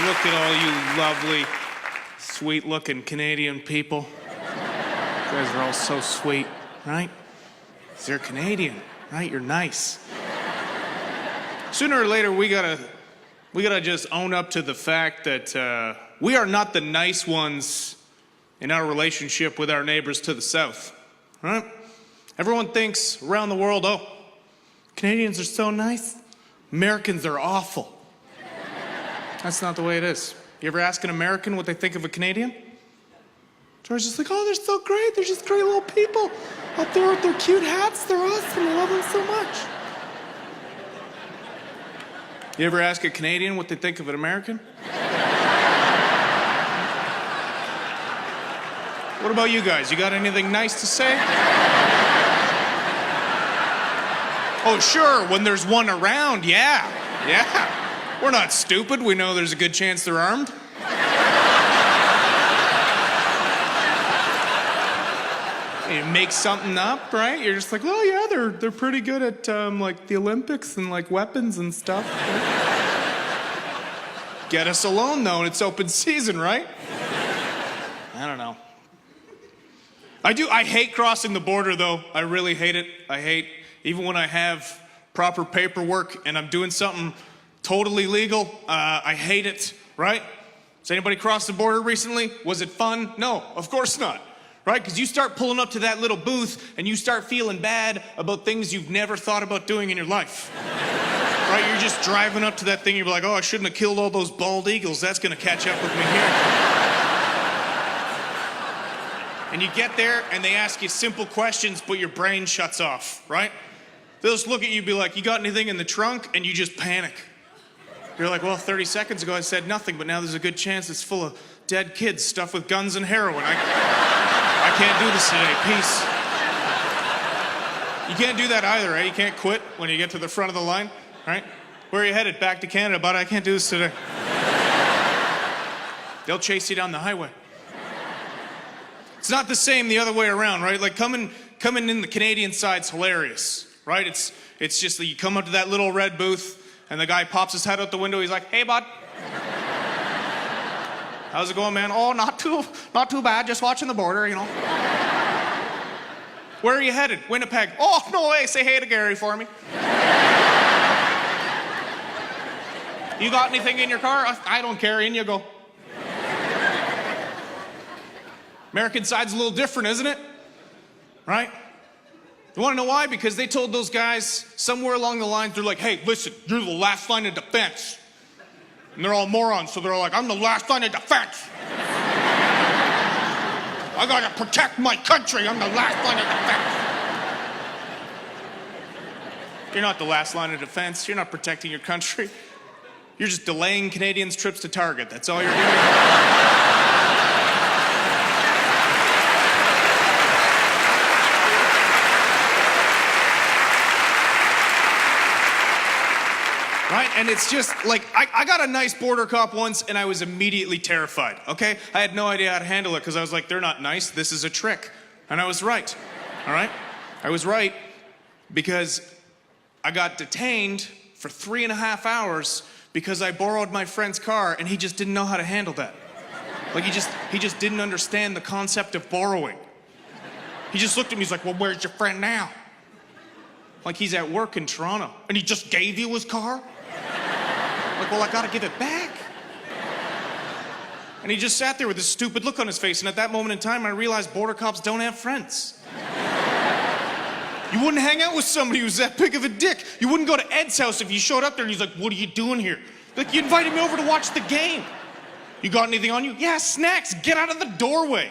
Look at all you lovely, sweet-looking Canadian people. You guys are all so sweet, right? 'Cause you're Canadian, right? You're nice. Sooner or later, we gotta just own up to the fact that we are not the nice ones in our relationship with our neighbors to the south, right? Everyone thinks around the world, oh, Canadians are so nice. Americans are awful. That's not the way it is. You ever ask an American what they think of a Canadian? George's just like, oh, they're so great. They're just great little people up there with their cute hats. They're awesome. I love them so much. You ever ask a Canadian what they think of an American? What about you guys? You got anything nice to say? Oh, sure, when there's one around, yeah. We're not stupid. We know there's a good chance they're armed. You make something up, right? You're just like, well, yeah, they're pretty good at like the Olympics and like weapons and stuff. Get us alone though, and it's open season, right? I don't know. I hate crossing the border though. I really hate it. Even when I have proper paperwork and I'm doing something totally legal, I hate it, right? Has anybody crossed the border recently? Was it fun? No, of course not. Right? Because you start pulling up to that little booth and you start feeling bad about things you've never thought about doing in your life. Right? You're just driving up to that thing, you're like, oh, I shouldn't have killed all those bald eagles. That's going to catch up with me here. And you get there and they ask you simple questions, but your brain shuts off, right? They'll just look at you and be like, you got anything in the trunk? And you just panic. You're like, well, 30 seconds ago I said nothing, but now there's a good chance it's full of dead kids stuffed with guns and heroin. I can't do this today, peace. You can't do that either, right? You can't quit when you get to the front of the line, right? Where are you headed? Back to Canada, but I can't do this today. They'll chase you down the highway. It's not the same the other way around, right? Like coming in the Canadian side's hilarious, right? It's just that you come up to that little red booth and the guy pops his head out the window, he's like, hey, bud. How's it going, man? Oh, not too bad. Just watching the border, you know. Where are you headed? Winnipeg. Oh, no way. Say hey to Gary for me. You got anything in your car? I don't care. In you go. American side's a little different, isn't it? Right? You want to know why? Because they told those guys somewhere along the line, they're like, hey, listen, you're the last line of defense. And they're all morons, so they're all like, I'm the last line of defense. I gotta protect my country. I'm the last line of defense. You're not the last line of defense. You're not protecting your country. You're just delaying Canadians' trips to Target. That's all you're doing. Right? And it's just like, I got a nice border cop once and I was immediately terrified, okay? I had no idea how to handle it because I was like, they're not nice, this is a trick. And I was right, all right? I was right because I got detained for 3.5 hours because I borrowed my friend's car and he just didn't know how to handle that. Like he just didn't understand the concept of borrowing. He just looked at me, he's like, well, where's your friend now? Like he's at work in Toronto and he just gave you his car? Like, well, I gotta give it back. And he just sat there with this stupid look on his face, and at that moment in time, I realized border cops don't have friends. You wouldn't hang out with somebody who's that big of a dick. You wouldn't go to Ed's house if you showed up there and he's like, what are you doing here? Like, you invited me over to watch the game. You got anything on you? Yeah, snacks. Get out of the doorway.